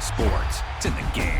sports. It's in the game.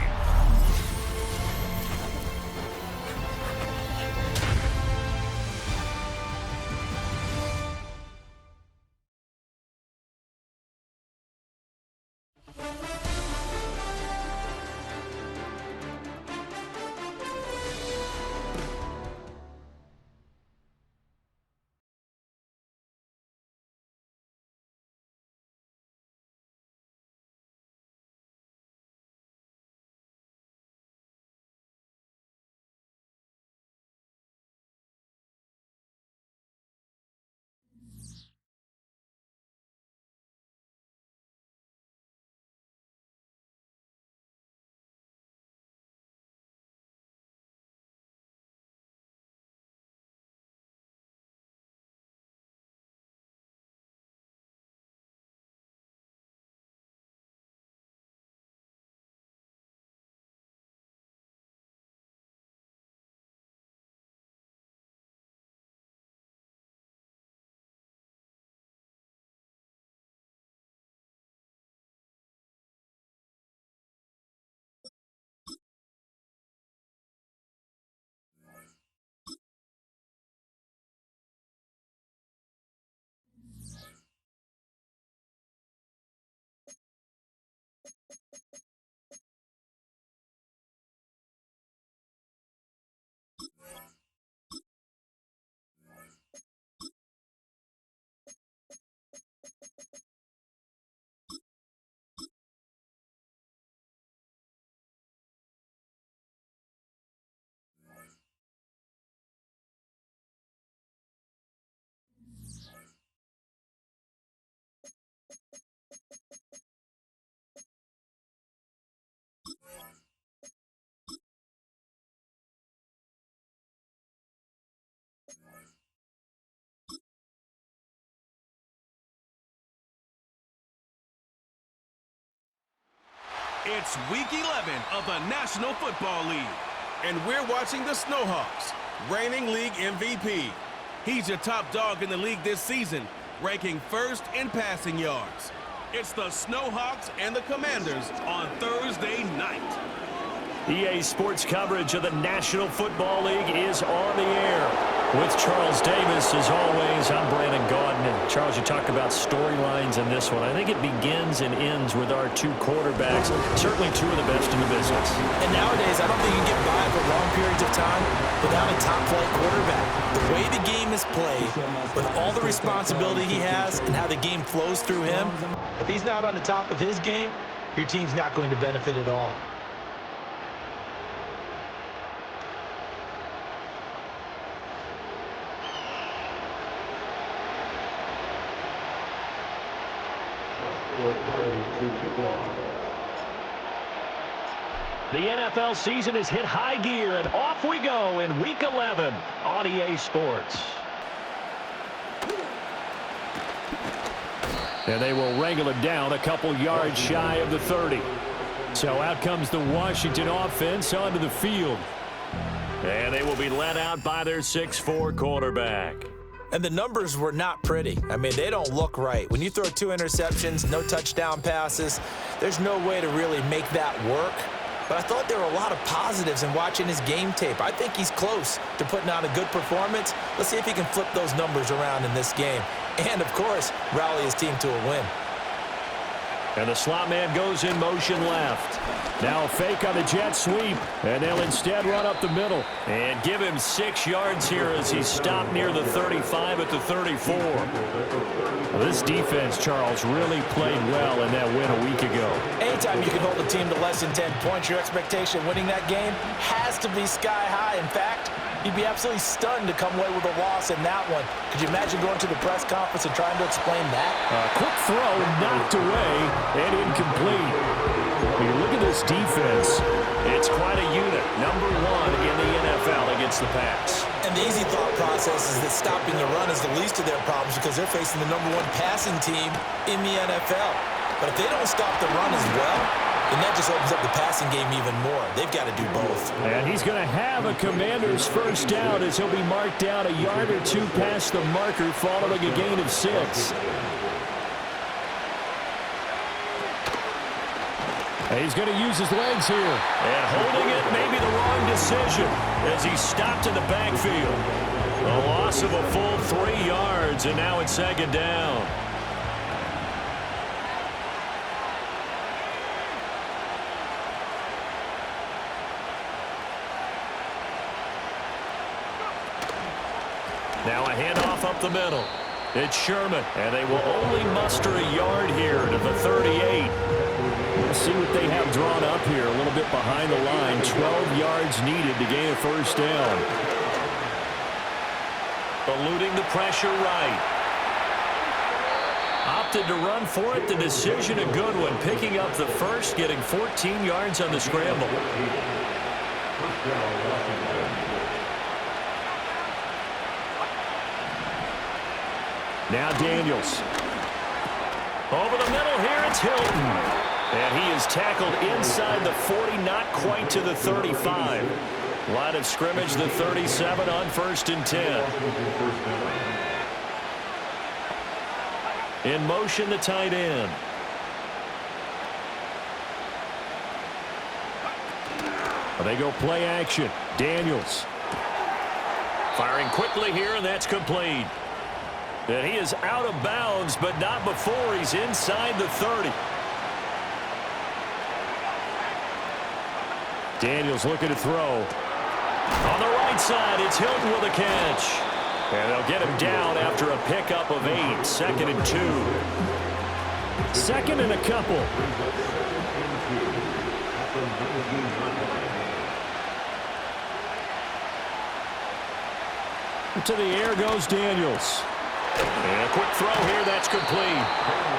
It's Week 11 of the National Football League, and we're watching the Snowhawks, reigning league MVP. He's your top dog in the league this season, ranking first in passing yards. It's the Snowhawks and the Commanders on Thursday night. EA Sports coverage of the National Football League is on the air. With Charles Davis, as always, I'm Brandon Gaudin. And Charles, you talk about storylines in this one. I think it begins and ends with our two quarterbacks, certainly two of the best in the business. And nowadays, I don't think you can get by for long periods of time without a top-flight quarterback. The way the game is played, with all the responsibility he has and how the game flows through him, if he's not on the top of his game, your team's not going to benefit at all. The NFL season has hit high gear, and off we go in Week 11 on EA Sports. And they will wrangle it down a couple yards shy of the 30. So out comes the Washington offense onto the field. And they will be led out by their 6'4" quarterback. And the numbers were not pretty. I mean, they don't look right. When you throw 2 interceptions, no touchdown passes, there's no way to really make that work. But I thought there were a lot of positives in watching his game tape. I think he's close to putting on a good performance. Let's see if he can flip those numbers around in this game. And, of course, rally his team to a win. And the slot man goes in motion left. Now a fake on the jet sweep, and they'll instead run up the middle and give him 6 yards here as he's stopped near the 35 at the 34. Well, this defense, Charles, really played well in that win a week ago. Anytime you can hold a team to less than 10 points, your expectation of winning that game has to be sky high. In fact, you'd be absolutely stunned to come away with a loss in that one. Could you imagine going to the press conference and trying to explain that? Quick throw, knocked away, and incomplete. When you look at this defense, it's quite a unit. Number 1 in the NFL against the pass. And the easy thought process is that stopping the run is the least of their problems because they're facing the number 1 passing team in the NFL. But if they don't stop the run as well, then that just opens up the passing game even more. They've got to do both. And he's going to have a Commander's first down as he'll be marked down a yard or 2 past the marker following a gain of 6. He's going to use his legs here. And holding it may be the wrong decision as he stopped in the backfield. A loss of a full 3 yards, and now it's 2nd down. Now a handoff up the middle. It's Sherman, and they will only muster a yard here to the 38. Let's see what they have drawn up here. A little bit behind the line. 12 yards needed to gain a 1st down. Eluding the pressure right. Opted to run for it. The decision a good one. Picking up the first, getting 14 yards on the scramble. Now Daniels. Over the middle here, it's Hilton. And he is tackled inside the 40, not quite to the 35. Line of scrimmage, the 37 on 1st and 10. In motion, the tight end. They go play action. Daniels. Firing quickly here, and that's complete. And he is out of bounds, but not before he's inside the 30. Daniels looking to throw. On the right side, it's Hilton with a catch. And they'll get him down after a pickup of 8. 2nd and 2. 2nd and a couple. To the air goes Daniels. And a quick throw here, that's complete.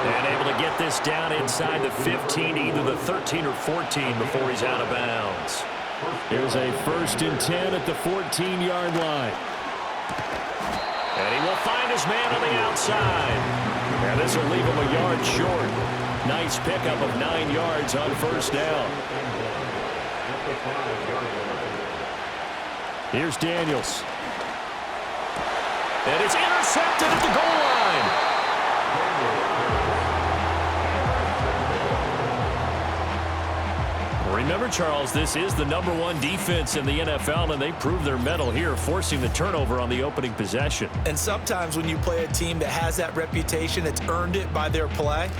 And able to get this down inside the 15, either the 13 or 14 before he's out of bounds. Here's a 1st and 10 at the 14-yard line. And he will find his man on the outside. And this will leave him a yard short. Nice pickup of 9 yards on 1st down. Here's Daniels. And it's intercepted at the goal line. Remember, Charles, this is the #1 defense in the NFL, and they proved their mettle here, forcing the turnover on the opening possession. And sometimes when you play a team that has that reputation, it's earned it by their play.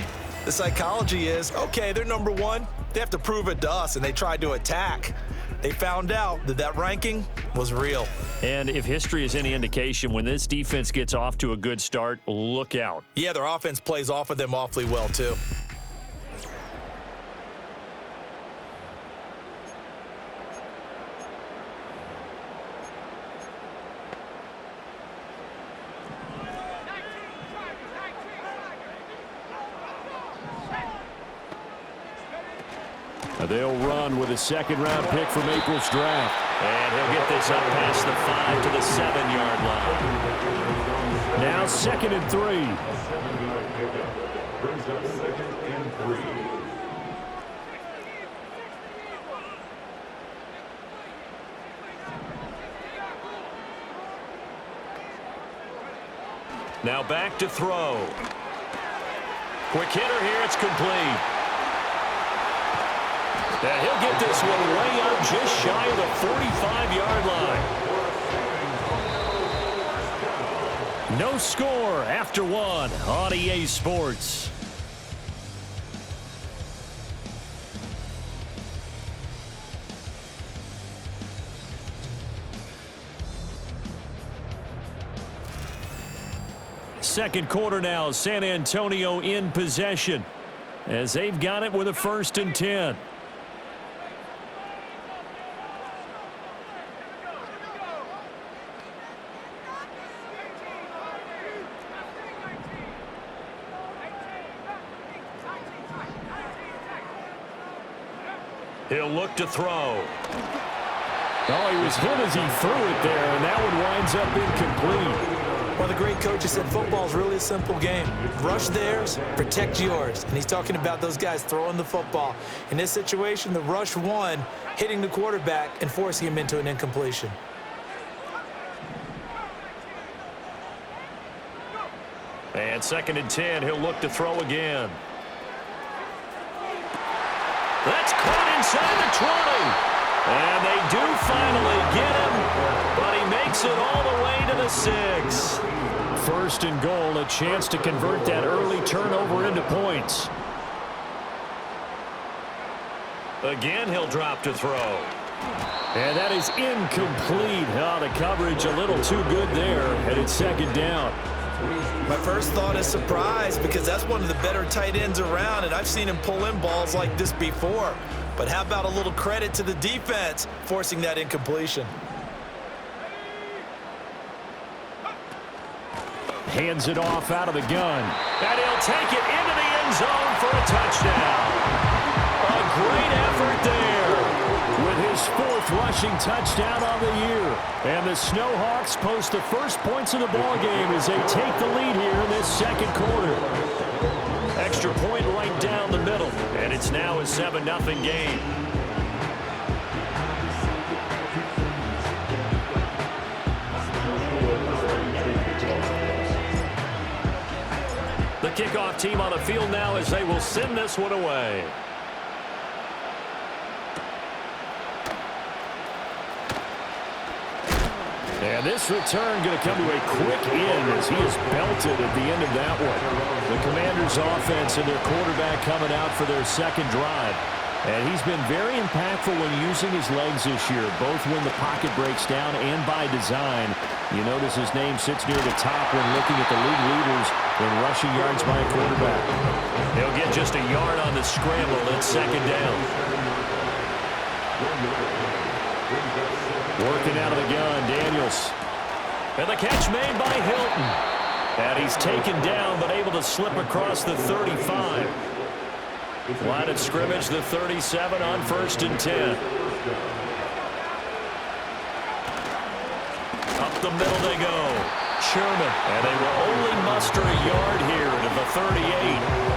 The psychology is, okay, they're #1. They have to prove it to us, and they tried to attack. They found out that that ranking was real. And if history is any indication, when this defense gets off to a good start, look out. Yeah, their offense plays off of them awfully well, too. They'll run with a 2nd-round pick from April's draft. And he'll get this up past the 5 to the 7-yard line. Now 2nd and 3. Now back to throw. Quick hitter here, it's complete. And he'll get this one way up just shy of the 45-yard line. No score after 1 on EA Sports. Second quarter now, San Antonio in possession as they've got it with a 1st and 10. He'll look to throw. Oh, he was hit as he threw it there, and that one winds up incomplete. Well, the great coach has said football is really a simple game. Rush theirs, protect yours. And he's talking about those guys throwing the football. In this situation, the rush won, hitting the quarterback and forcing him into an incompletion. And 2nd and 10, he'll look to throw again. That's caught inside the 20. And they do finally get him, but he makes it all the way to the 6. First and goal, a chance to convert that early turnover into points. Again, he'll drop to throw. And that is incomplete. Oh, the coverage a little too good there, and it's second down. My first thought is surprise, because that's one of the better tight ends around, and I've seen him pull in balls like this before. But how about a little credit to the defense forcing that incompletion? Hands it off out of the gun. And he'll take it into the end zone for a touchdown. A great effort there with his 4th rushing touchdown on the year. And the Snowhawks post the first points of the ballgame as they take the lead here in this second quarter. Extra point right down the middle, and it's now a 7-0 game. The kickoff team on the field now as they will send this one away. And this return going to come to a quick end as he is belted at the end of that one. The Commanders' offense and their quarterback coming out for their second drive. And he's been very impactful when using his legs this year, both when the pocket breaks down and by design. You notice his name sits near the top when looking at the league leaders in rushing yards by a quarterback. He'll get just a yard on the scramble. It's second down. Working out of the gun, Daniels. And the catch made by Hilton. And he's taken down but able to slip across the 35. Line of scrimmage, the 37 on 1st and 10. Up the middle they go. Sherman. And they will only muster a yard here to the 38.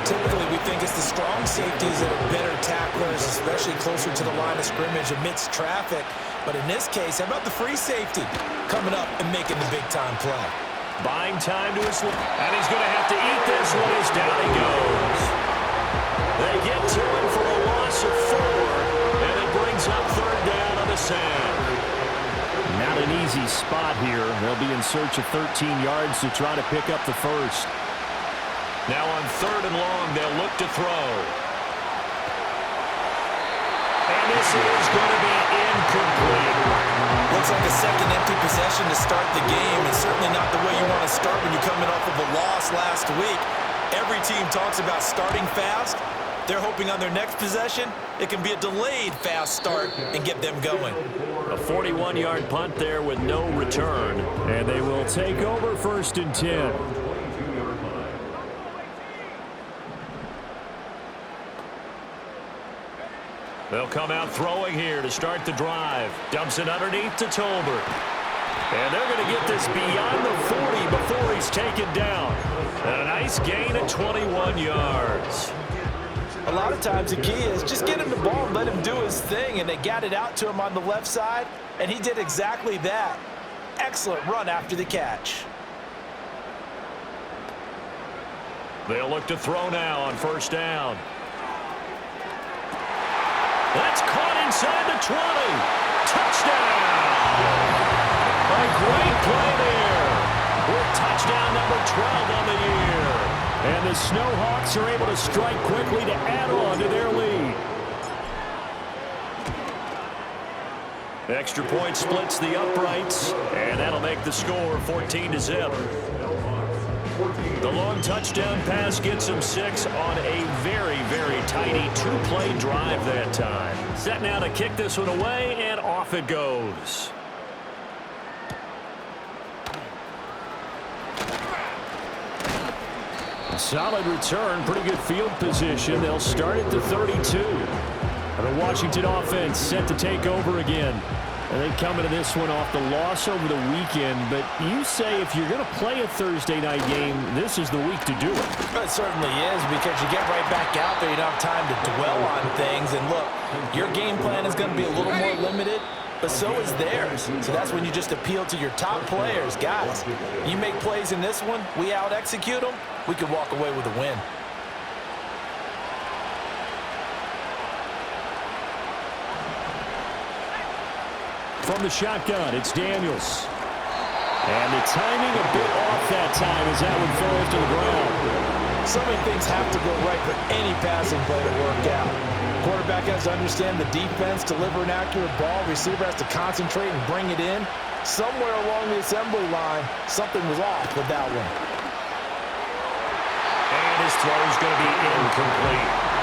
Typically, we think it's the strong safeties that are better tacklers, especially closer to the line of scrimmage amidst traffic. But in this case, how about the free safety coming up and making the big-time play? Buying time to his left. And he's going to have to eat this one as down he goes. They get to him for a loss of 4, and it brings up 3rd down on the sand. Not an easy spot here. They'll be in search of 13 yards to try to pick up the first. Now on 3rd and long, they'll look to throw. And this is going to be incomplete. Looks like a second empty possession to start the game, and certainly not the way you want to start when you're coming off of a loss last week. Every team talks about starting fast. They're hoping on their next possession, it can be a delayed fast start and get them going. A 41-yard punt there with no return. And they will take over 1st and 10. They'll come out throwing here to start the drive. Dumps it underneath to Tolbert. And they're going to get this beyond the 40 before he's taken down. And a nice gain of 21 yards. A lot of times the key is just get him the ball and let him do his thing, and they got it out to him on the left side, and he did exactly that. Excellent run after the catch. They'll look to throw now on 1st down. That's caught inside the 20. Touchdown! A great play there with touchdown number 12 on the year. And the Snowhawks are able to strike quickly to add on to their lead. The extra point splits the uprights, and that'll make the score 14-0. The long touchdown pass gets him 6 on a very, very tidy 2-play drive that time. Set now to kick this one away, and off it goes. Solid return, pretty good field position. They'll start at the 32. And the Washington offense set to take over again. And they come into this one off the loss over the weekend. But you say if you're going to play a Thursday night game, this is the week to do it. It certainly is, because you get right back out there. You don't have time to dwell on things. And look, your game plan is going to be a little more limited, but so is theirs. So that's when you just appeal to your top players. Guys, you make plays in this one, we out-execute them, we could walk away with a win. From the shotgun, it's Daniels. And the timing a bit off that time as that one falls to the ground. So many things have to go right for any passing play to work out. Quarterback has to understand the defense, deliver an accurate ball. Receiver has to concentrate and bring it in. Somewhere along the assembly line, something was off with that one. And his throw is going to be incomplete.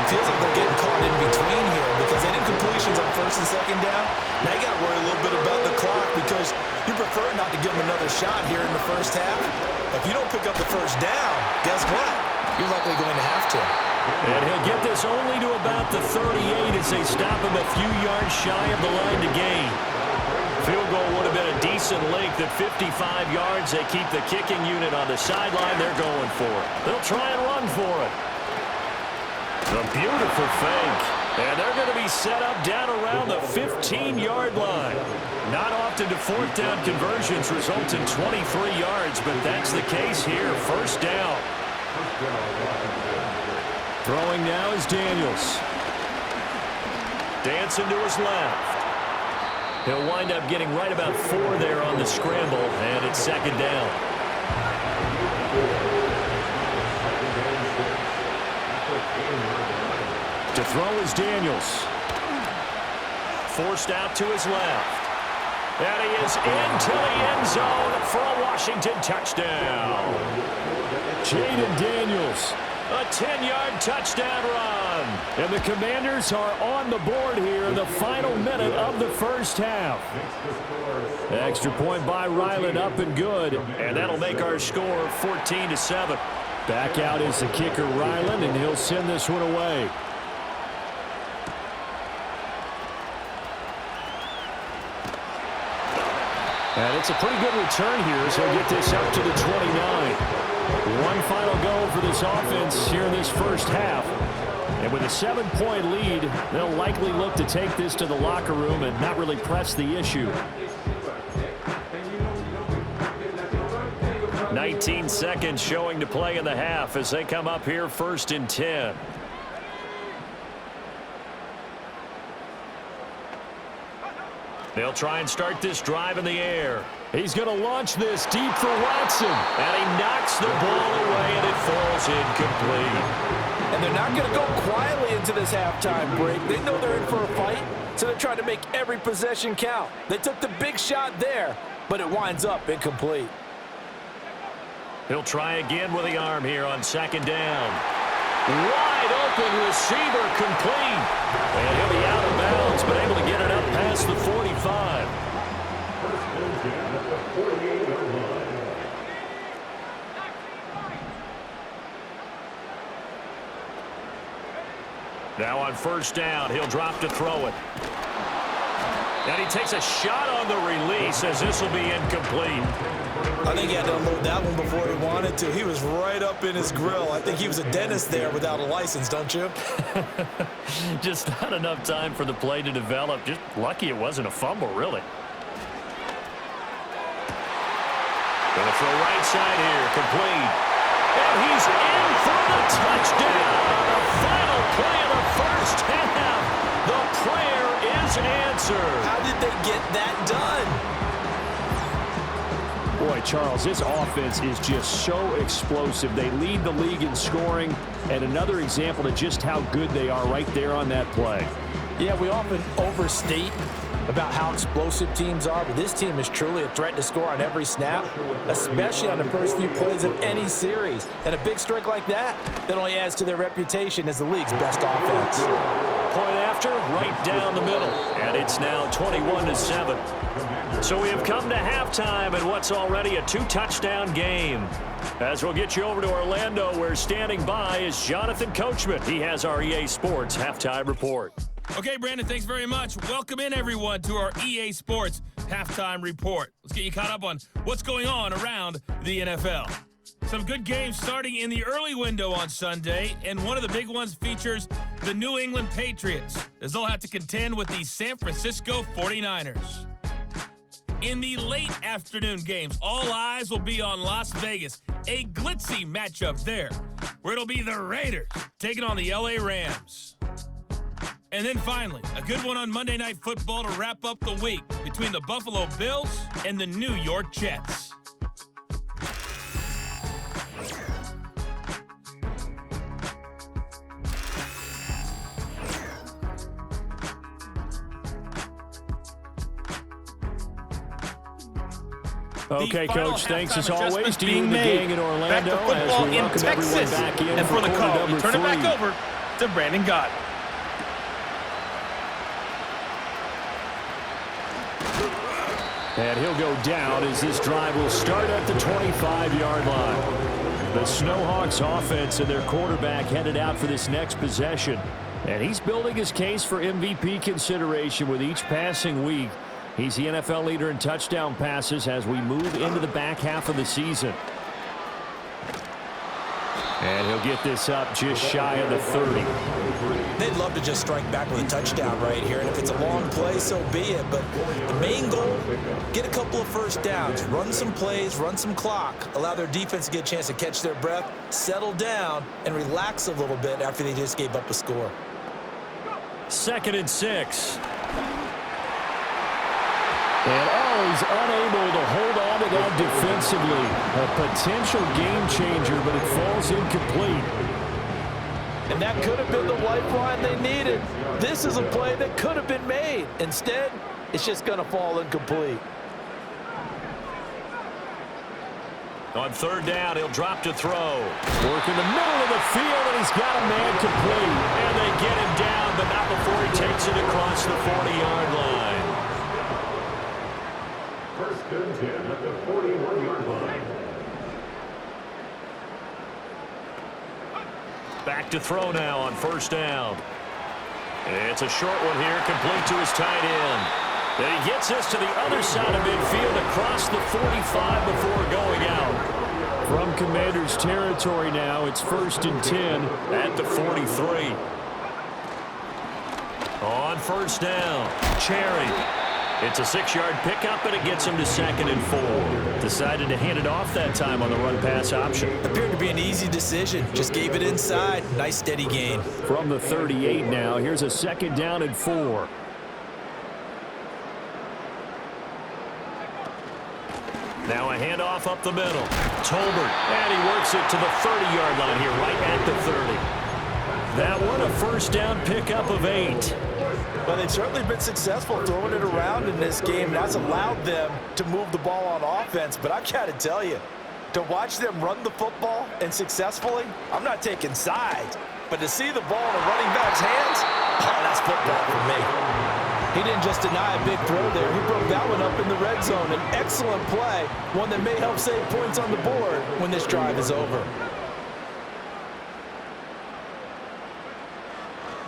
Feels like they're getting caught in between here because they did completions on first and second down. Now you got to worry a little bit about the clock because you prefer not to give them another shot here in the first half. If you don't pick up the first down, guess what? You're likely going to have to. And he'll get this only to about the 38 as they stop him a few yards shy of the line to gain. Field goal would have been a decent length at 55 yards. They keep the kicking unit on the sideline. They're going for it. They'll try and run for it. A beautiful fake. And they're going to be set up down around the 15-yard line. Not often do fourth down conversions result in 23 yards, but that's the case here. First down. Throwing now is Daniels. Dancing to his left. He'll wind up getting right about 4 there on the scramble, and it's second down. To throw is Daniels. Forced out to his left. And he is into the end zone for a Washington touchdown. Jaden Daniels, a 10-yard touchdown run. And the Commanders are on the board here in the final minute of the first half. Extra point by Ryland, up and good. And that'll make our score 14-7. Back out is the kicker, Ryland, and he'll send this one away. And it's a pretty good return here as he'll get this up to the 29. One final go for this offense here in this first half. And with a 7-point lead, they'll likely look to take this to the locker room and not really press the issue. 19 seconds showing to play in the half as they come up here first and 10. They'll try and start this drive in the air. He's going to launch this deep for Watson. And he knocks the ball away, and it falls incomplete. And they're not going to go quietly into this halftime break. They know they're in for a fight, so they're trying to make every possession count. They took the big shot there, but it winds up incomplete. He'll try again with the arm here on second down. Wide open receiver complete. And he'll be out of bounds, but able to get it up past the 45. Now on first down, he'll drop to throw it. And he takes a shot on the release as this will be incomplete. I think he had to unload that one before he wanted to. He was right up in his grill. I think he was a dentist there without a license, don't you? Just not enough time for the play to develop. Just lucky it wasn't a fumble, really. Going to throw right side here, complete. And he's in for the touchdown. The final play of the first half. The prayer is answered. How did they get that done? Boy, Charles, this offense is just so explosive. They lead the league in scoring, and another example of just how good they are right there on that play. Yeah, we often overstate about how explosive teams are, but this team is truly a threat to score on every snap, especially on the first few plays of any series. And a big streak like that only adds to their reputation as the league's best offense. Point after, right down the middle, and it's now 21-7. So we have come to halftime in what's already a 2-touchdown game. As we'll get you over to Orlando, where standing by is Jonathan Coachman. He has our EA Sports Halftime Report. Okay, Brandon, thanks very much. Welcome in, everyone, to our EA Sports Halftime Report. Let's get you caught up on what's going on around the NFL. Some good games starting in the early window on Sunday, and one of the big ones features the New England Patriots, as they'll have to contend with the San Francisco 49ers. In the late afternoon games, all eyes will be on Las Vegas, a glitzy matchup there, where it'll be the Raiders taking on the LA Rams. And then finally, a good one on Monday Night Football to wrap up the week between between the Buffalo Bills and the New York Jets. Okay, Coach, thanks as always to you and the gang in Orlando as we welcome everyone back in and for the call, we turn it back 3. over to Brandon Gott. And he'll go down as this drive will start at the 25-yard line. The Snowhawks offense and their quarterback headed out for this next possession. And he's building his case for MVP consideration with each passing week. He's the NFL leader in touchdown passes as we move into the back half of the season. And he'll get this up just shy of the 30. They'd love to just strike back with a touchdown right here, and if it's a long play, so be it. But the main goal, get a couple of first downs, run some plays, run some clock, allow their defense to get a chance to catch their breath, settle down, and relax a little bit after they just gave up a score. 2nd and 6. And he's unable to hold on to that defensively. A potential game changer, but it falls incomplete. And that could have been the lifeline they needed. This is a play that could have been made. Instead, it's just going to fall incomplete. On 3rd down, he'll drop to throw. Work in the middle of the field, and he's got a man complete. And they get him down, but not before he takes it across the 40-yard line. First and 10 at the 41-yard line. Back to throw now on 1st down. It's a short one here, complete to his tight end. Then he gets this to the other side of midfield across the 45 before going out. From Commander's territory now, it's 1st and 10 at the 43. On 1st down, Cherry. It's a 6-yard pickup, and it gets him to 2nd and 4. Decided to hand it off that time on the run-pass option. Appeared to be an easy decision. Just gave it inside. Nice, steady gain. From the 38 now, here's a 2nd down and 4. Now a handoff up the middle. Tolbert, and he works it to the 30-yard line here, right at the 30. That one a 1st down pickup of 8. Well, they've certainly been successful throwing it around in this game. That's allowed them to move the ball on offense. But I've got to tell you, to watch them run the football and successfully, I'm not taking sides. But to see the ball in a running back's hands, oh, that's football for me. He didn't just deny a big throw there. He broke that one up in the red zone. An excellent play, one that may help save points on the board when this drive is over.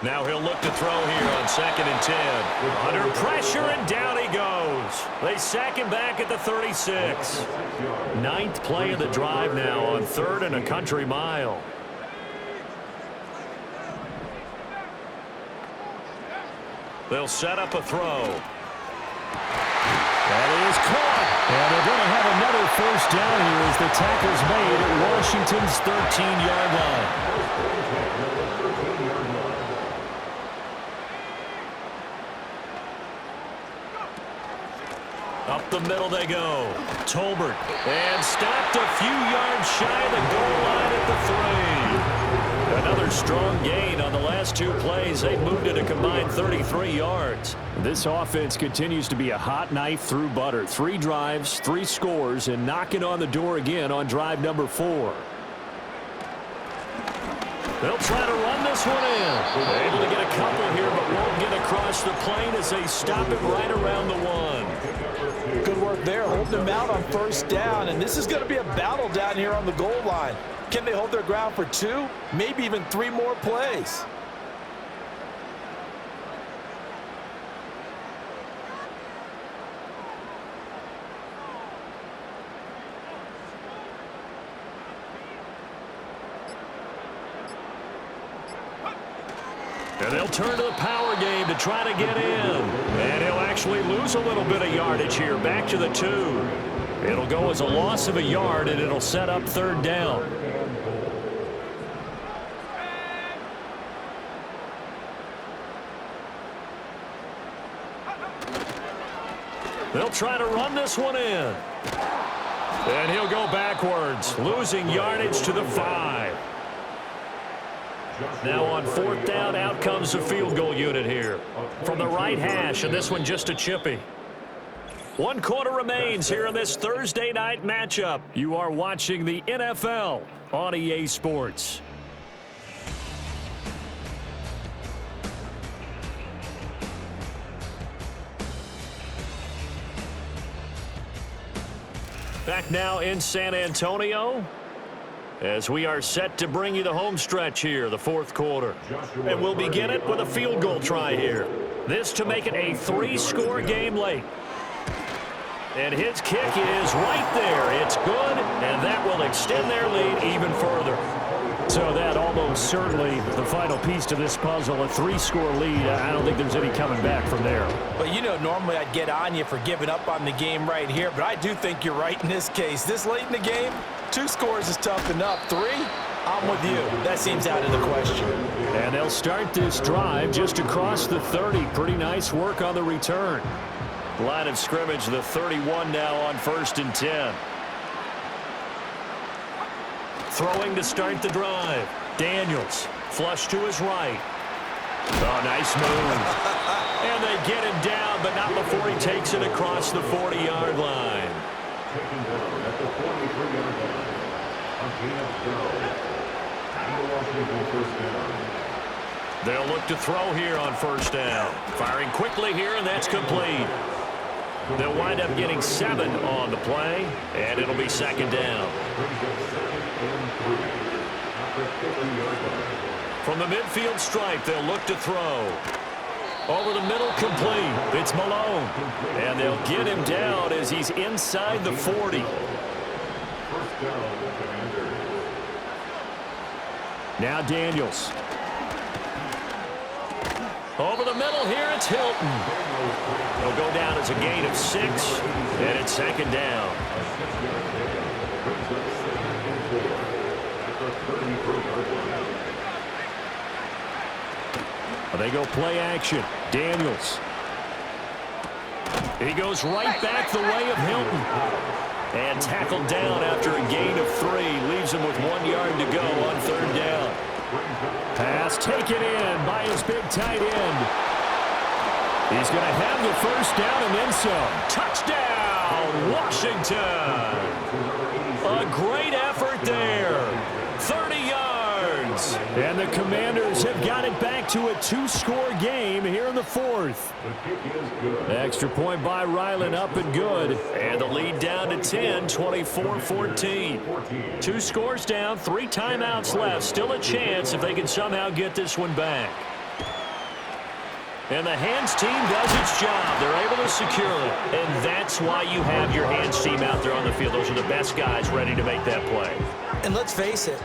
Now he'll look to throw here on 2nd and 10. Under pressure, and down he goes. They sack him back at the 36. 9th play of the drive now on 3rd and a country mile. They'll set up a throw. That is caught. And they're going to have another 1st down here as the tackle's made at Washington's 13-yard line. Up the middle they go. Tolbert. And stopped a few yards shy of the goal line at the 3. Another strong gain on the last 2 plays. They moved it a combined 33 yards. This offense continues to be a hot knife through butter. 3 drives, 3 scores, and knocking on the door again on drive number 4. They'll try to run this one in. Able to get a couple here, but won't get across the plane as they stop it right around the 1. Good work there, holding them out on 1st down. And this is going to be a battle down here on the goal line. Can they hold their ground for 2, maybe even 3 more plays? And they'll turn to the power game to try to get in. And he'll actually lose a little bit of yardage here, back to the 2. It'll go as a loss of a yard, and it'll set up 3rd down. They'll try to run this one in. And he'll go backwards, losing yardage to the 5. Now on 4th down, out comes the field goal unit here. From the right hash, and this one just a chippy. 1 quarter remains here in this Thursday night matchup. You are watching the NFL on EA Sports. Back now in San Antonio as we are set to bring you the home stretch here, the 4th quarter. And we'll begin it with a field goal try here. This to make it a 3-score game late. And his kick is right there. It's good, and that will extend their lead even further. So that almost certainly the final piece to this puzzle, a 3-score lead. I don't think there's any coming back from there. Well, you know, normally I'd get on you for giving up on the game right here, but I do think you're right in this case. This late in the game, 2 scores is tough enough. 3, I'm with you. That seems out of the question. And they'll start this drive just across the 30. Pretty nice work on the return. Line of scrimmage, the 31 now on 1st and 10. Throwing to start the drive. Daniels, flush to his right. Oh, nice move. And they get him down, but not before he takes it across the 40-yard line. Taken down at the 43-yard line. A gain of 12. And Washington first down. They'll look to throw here on 1st down. Firing quickly here, and that's complete. They'll wind up getting 7 on the play, and it'll be 2nd down. From the midfield stripe, they'll look to throw. Over the middle, complete. It's Malone. And they'll get him down as he's inside the 40. Now Daniels. Over the middle here, it's Hilton. He'll go down as a gain of 6, and it's 2nd down. They go play action. Daniels. He goes right back the way of Hilton. And tackled down after a gain of 3. Leaves him with 1 yard to go on 3rd down. Pass taken in by his big tight end. He's going to have the 1st down and then some. Touchdown, Washington. A great effort there. 30 yards. And the Commanders have got it back to a 2-score game here in the 4th. Extra point by Ryland up and good. And the lead down to 10, 24-14. 2 scores down, 3 timeouts left. Still a chance if they can somehow get this one back. And the hands team does its job. They're able to secure it. And that's why you have your hands team out there on the field. Those are the best guys ready to make that play. And let's face it,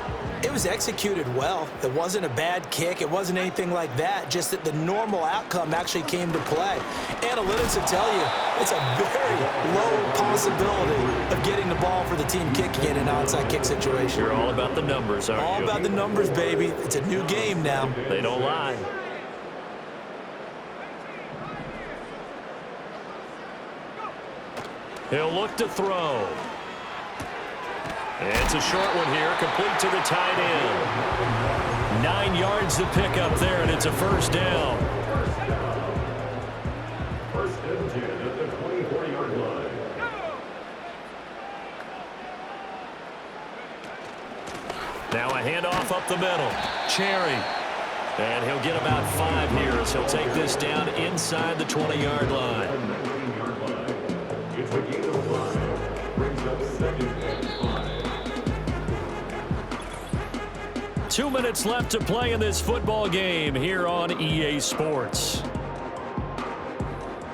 it was executed well. It wasn't a bad kick. It wasn't anything like that. Just that the normal outcome actually came to play. Analytics will tell you it's a very low possibility of getting the ball for the team kicking in an onside kick situation. You're all about the numbers, aren't you? All about the numbers, baby. It's a new game now. They don't lie. He'll look to throw. It's a short one here, complete to the tight end. 9 yards to pick up there, and it's a 1st down. 1st and 10 at the 24-yard line. Now a handoff up the middle. Cherry. And he'll get about 5 here as he'll take this down inside the 20-yard line. It's a gain of 5. Brings up 2nd and 5. 2 minutes left to play in this football game here on EA Sports.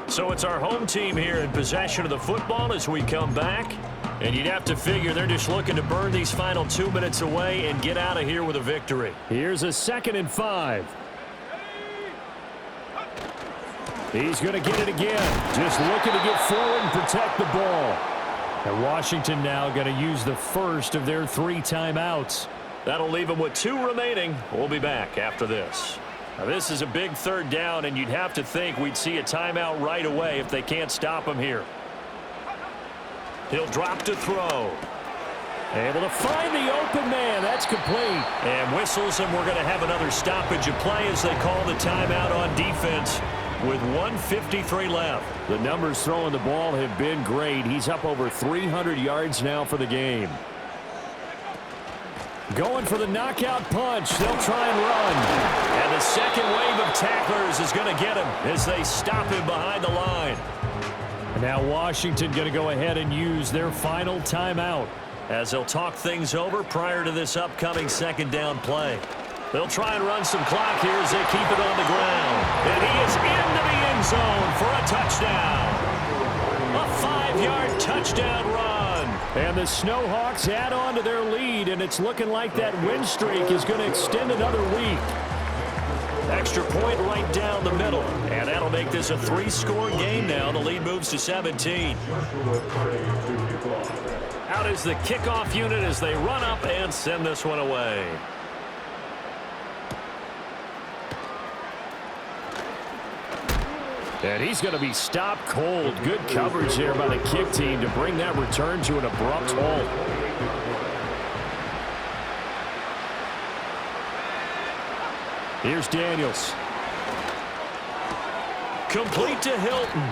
So it's our home team here in possession of the football as we come back. And you'd have to figure they're just looking to burn these final 2 minutes away and get out of here with a victory. Here's a 2nd and 5. He's going to get it again. Just looking to get forward and protect the ball. And Washington now going to use the first of their 3 timeouts. That'll leave them with 2 remaining. We'll be back after this. Now, this is a big 3rd down, and you'd have to think we'd see a timeout right away if they can't stop them here. He'll drop to throw. Able to find the open man. That's complete. And whistles, and we're going to have another stoppage of play as they call the timeout on defense with 1:53 left. The numbers throwing the ball have been great. He's up over 300 yards now for the game. Going for the knockout punch. They'll try and run. And the second wave of tacklers is going to get him as they stop him behind the line. And now Washington going to go ahead and use their final timeout as they'll talk things over prior to this upcoming second down play. They'll try and run some clock here as they keep it on the ground. And he is into the end zone for a touchdown. A 5-yard touchdown run. And the Snowhawks add on to their lead, and it's looking like that win streak is going to extend another week. Extra point right down the middle, and that'll make this a 3-score game now. The lead moves to 17. Out is the kickoff unit as they run up and send this one away. And he's going to be stopped cold. Good coverage there by the kick team to bring that return to an abrupt halt. Here's Daniels. Complete to Hilton.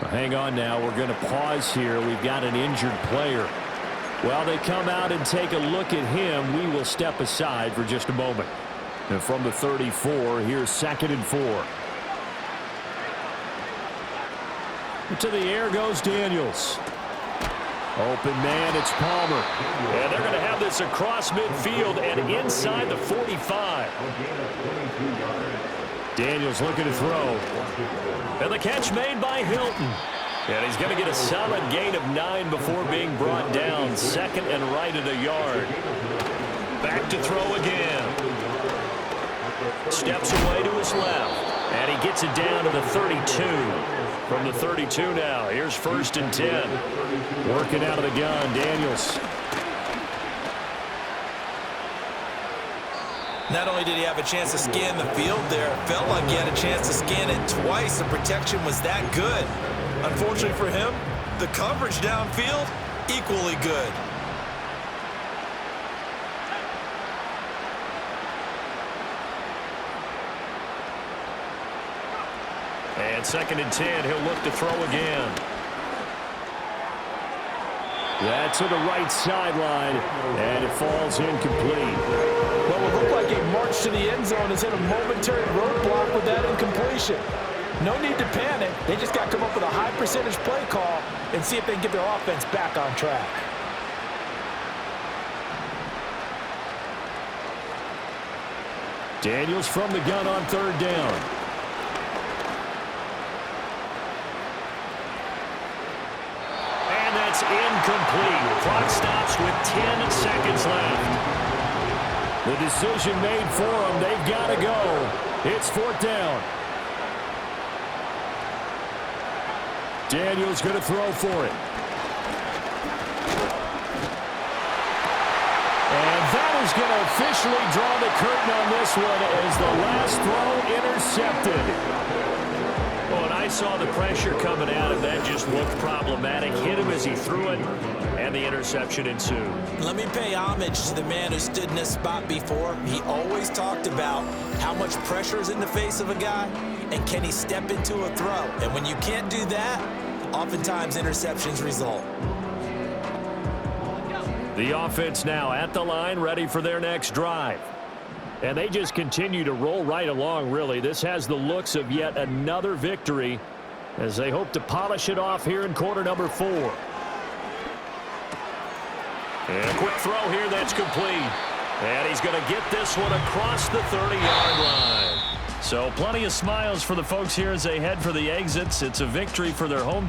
Well, hang on now. We're going to pause here. We've got an injured player. While they come out and take a look at him, we will step aside for just a moment. And from the 34, here's 2nd and 4. To the air goes Daniels. Open man, it's Palmer. And they're going to have this across midfield and inside the 45. Daniels looking to throw. And the catch made by Hilton. And he's going to get a solid gain of 9 before being brought down. 2nd and right at a yard. Back to throw again. Steps away to his left. And he gets it down to the 32. From the 32 now, here's 1st and 10. Working out of the gun, Daniels. Not only did he have a chance to scan the field there, it felt like he had a chance to scan it twice. The protection was that good. Unfortunately for him, the coverage downfield, equally good. And 2nd and 10, he'll look to throw again. That's to the right sideline, and it falls incomplete. Well, it looked like a march to the end zone has hit a momentary roadblock with that incompletion. No need to panic. They just got to come up with a high percentage play call and see if they can get their offense back on track. Daniels from the gun on 3rd down. That's incomplete. Clock stops with 10 seconds left. The decision made for them. They've got to go. It's 4th down. Daniels going to throw for it. And that is going to officially draw the curtain on this one as the last throw intercepted. Well, and I saw the pressure coming at him. That just looked problematic. Hit him as he threw it, and the interception ensued. Let me pay homage to the man who stood in this spot before. He always talked about how much pressure is in the face of a guy, and can he step into a throw. And when you can't do that, oftentimes interceptions result. The offense now at the line, ready for their next drive. And they just continue to roll right along, really. This has the looks of yet another victory as they hope to polish it off here in quarter number 4. And a quick throw here that's complete. And he's going to get this one across the 30-yard line. So plenty of smiles for the folks here as they head for the exits. It's a victory for their home team.